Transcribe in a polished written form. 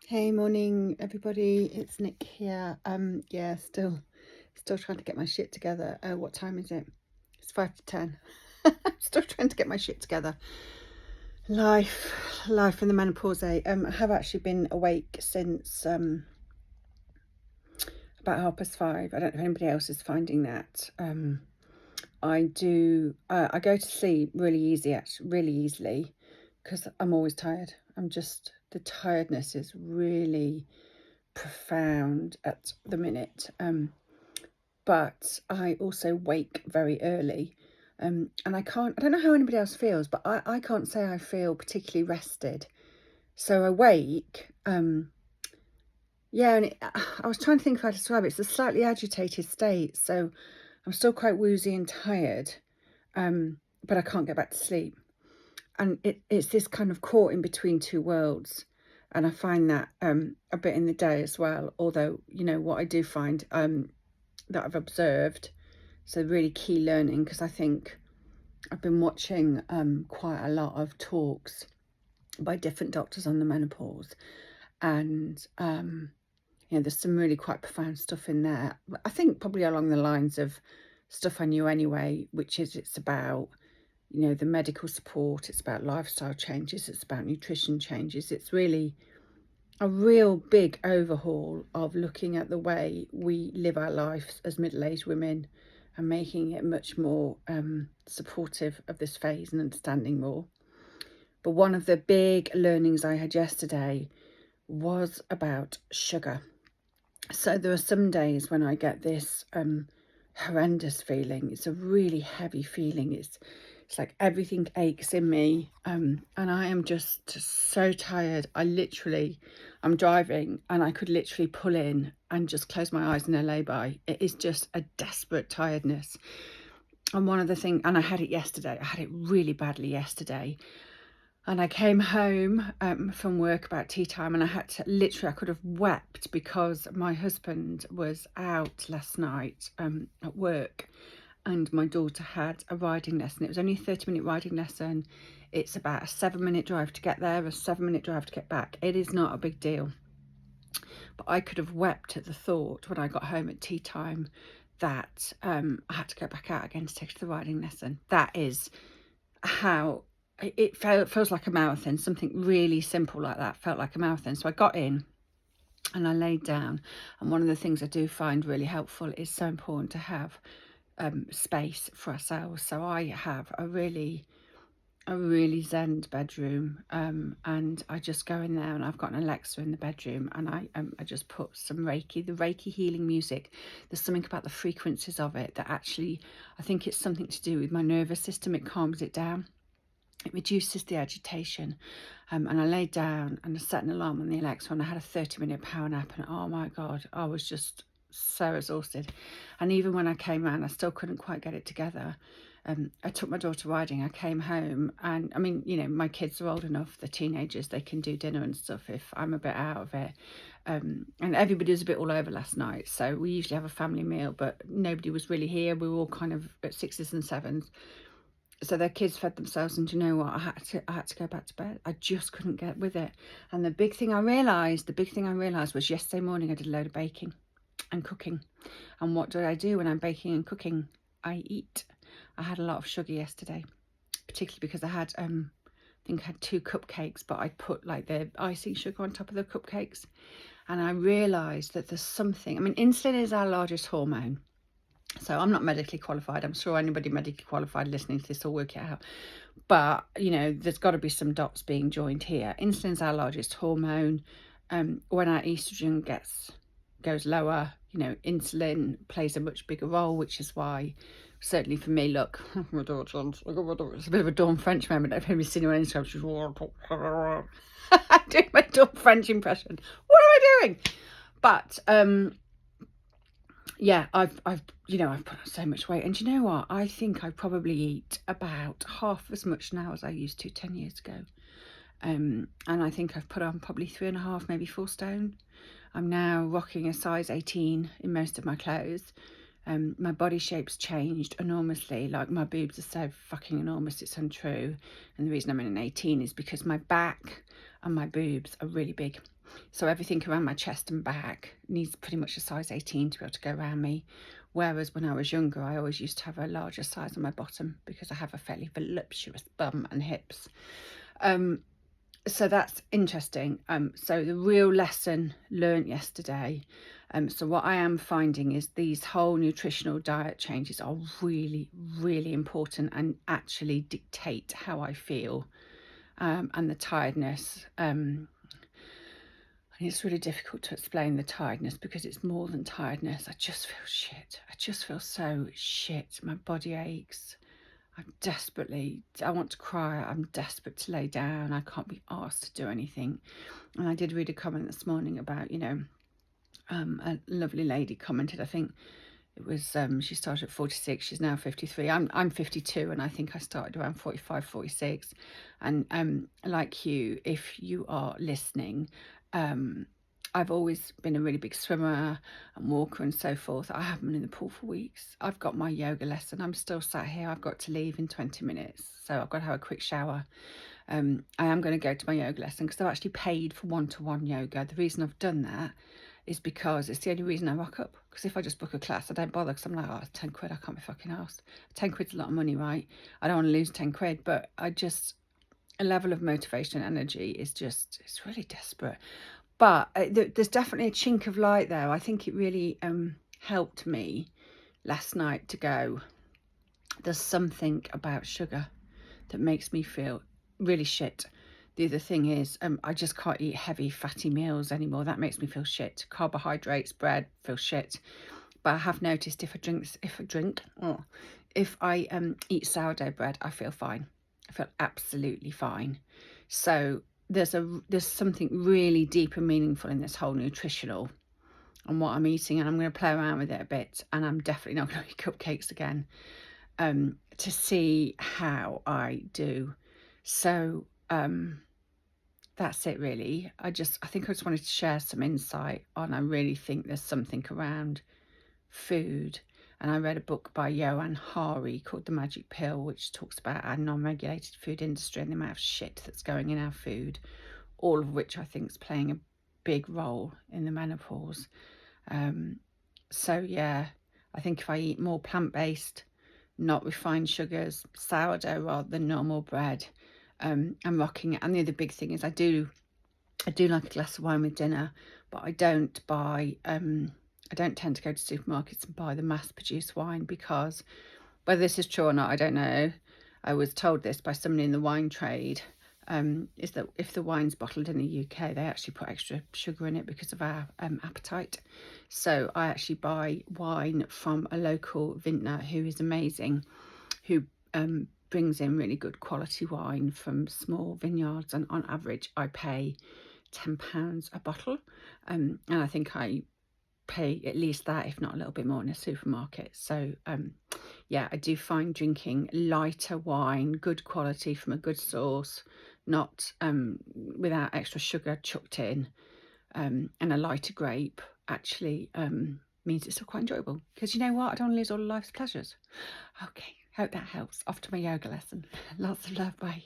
Hey, morning, everybody. It's Nick here. Yeah, still trying to get my shit together. What time is it? It's 5 to 10. Still trying to get my shit together. Life in the menopause. I have actually been awake since about 5:30. I don't know if anybody else is finding that. I do. I go to sleep really easily, because I'm always tired. The tiredness is really profound at the minute. But I also wake very early. And I don't know how anybody else feels, but I can't say I feel particularly rested. So I wake, yeah, and I was trying to think if I describe it. It's a slightly agitated state. So I'm still quite woozy and tired, but I can't get back to sleep. And it's this kind of caught in between two worlds. And I find that a bit in the day as well. Although, what I do find that I've observed, so really key learning, because I think I've been watching quite a lot of talks by different doctors on the menopause. And, there's some really quite profound stuff in there. I think probably along the lines of stuff I knew anyway, which is it's about the medical support, it's about lifestyle changes, it's about nutrition changes. It's really a real big overhaul of looking at the way we live our lives as middle-aged women and making it much more supportive of this phase and understanding more. But one of the big learnings I had yesterday was about sugar. So there are some days when I get this horrendous feeling. It's a really heavy feeling. It's like everything aches in me, and I am just so tired. I'm driving and I could literally pull in and just close my eyes and lay by. It is just a desperate tiredness. And one of the things, and I had it really badly yesterday. And I came home from work about tea time, and I could have wept, because my husband was out last night at work, and my daughter had a riding lesson. It was only a 30-minute riding lesson. It's about a 7-minute drive to get there, a 7-minute drive to get back. It is not a big deal. But I could have wept at the thought when I got home at tea time that I had to go back out again to take the riding lesson. That is how it feels like a marathon. Something really simple like that felt like a marathon. So I got in and I laid down. And one of the things I do find really helpful is so important to have space for ourselves. So I have a really zen bedroom, and I just go in there, and I've got an Alexa in the bedroom, and I just put the Reiki healing music. There's something about the frequencies of it that actually, I think it's something to do with my nervous system. It calms it down. It reduces the agitation. And I laid down and I set an alarm on the Alexa, and I had a 30-minute power nap, and oh my God, I was just so exhausted. And even when I came around, I still couldn't quite get it together. I took my daughter riding. I came home, and I mean, my kids are old enough, they're teenagers, they can do dinner and stuff if I'm a bit out of it. And everybody was a bit all over last night. So we usually have a family meal, but nobody was really here. We were all kind of at 6s and 7s. So their kids fed themselves, and you know what? I had to go back to bed. I just couldn't get with it. And the big thing I realised was yesterday morning I did a load of baking and cooking. And what do I do when I'm baking and cooking? I eat. I had a lot of sugar yesterday, particularly because I had, I think I had 2 cupcakes, but I put like the icing sugar on top of the cupcakes. And I realised that there's something, insulin is our largest hormone. So I'm not medically qualified. I'm sure anybody medically qualified listening to this will work it out. But, there's got to be some dots being joined here. Insulin's our largest hormone. When our estrogen goes lower, insulin plays a much bigger role, which is why, certainly for me, look, my daughter, it's a bit of a Dawn French moment. I've heard me sitting on Instagram. She's doing my Dawn French impression. What am I doing? But yeah, I've put on so much weight, and you know what? I think I probably eat about half as much now as I used to 10 years ago. And I think I've put on probably 3.5, maybe 4 stone. I'm now rocking a size 18 in most of my clothes. My body shape's changed enormously. Like, my boobs are so fucking enormous, it's untrue. And the reason I'm in an 18 is because my back and my boobs are really big. So everything around my chest and back needs pretty much a size 18 to be able to go around me. Whereas when I was younger, I always used to have a larger size on my bottom because I have a fairly voluptuous bum and hips. So that's interesting. So the real lesson learnt yesterday. So what I am finding is these whole nutritional diet changes are really, really important and actually dictate how I feel, and the tiredness. And it's really difficult to explain the tiredness because it's more than tiredness. I just feel shit. I just feel so shit. My body aches. I want to cry. I'm desperate to lay down. I can't be asked to do anything. And I did read a comment this morning about, a lovely lady commented, I think it was, she started at 46, she's now 53. I'm 52, and I think I started around 45, 46. And like you, if you are listening, I've always been a really big swimmer and walker and so forth. I haven't been in the pool for weeks. I've got my yoga lesson. I'm still sat here. I've got to leave in 20 minutes. So I've got to have a quick shower. I am going to go to my yoga lesson because I've actually paid for one-to-one yoga. The reason I've done that is because it's the only reason I rock up. Because if I just book a class, I don't bother because I'm like, oh, it's 10 quid. I can't be fucking arsed. 10 quid's a lot of money, right? I don't want to lose 10 quid, but a level of motivation and energy is just, it's really desperate. But there's definitely a chink of light there. I think it really helped me last night to go, there's something about sugar that makes me feel really shit. The other thing is, I just can't eat heavy, fatty meals anymore. That makes me feel shit. Carbohydrates, bread, feel shit. But I have noticed if I eat sourdough bread, I feel fine. I feel absolutely fine. So there's something really deep and meaningful in this whole nutritional and what I'm eating, and I'm going to play around with it a bit, and I'm definitely not going to eat cupcakes again, to see how I do. So that's it really. I think I just wanted to share some insight on, I really think there's something around food. And I read a book by Johan Hari called The Magic Pill, which talks about our non-regulated food industry and the amount of shit that's going in our food, all of which I think is playing a big role in the menopause. So yeah, I think if I eat more plant-based, not refined sugars, sourdough rather than normal bread, I'm rocking it. And the other big thing is I do like a glass of wine with dinner, but I don't tend to go to supermarkets and buy the mass-produced wine, because whether this is true or not, I don't know. I was told this by somebody in the wine trade, is that if the wine's bottled in the UK, they actually put extra sugar in it because of our appetite. So I actually buy wine from a local vintner who is amazing, who brings in really good quality wine from small vineyards, and on average I pay £10 a bottle, and I think I pay at least that, if not a little bit more, in a supermarket. So yeah, I do find drinking lighter wine, good quality from a good source, not without extra sugar chucked in, and a lighter grape actually means it's still quite enjoyable, because you know what, I don't want to lose all of life's pleasures. Okay, hope that helps. Off to my yoga lesson. Lots of love. Bye.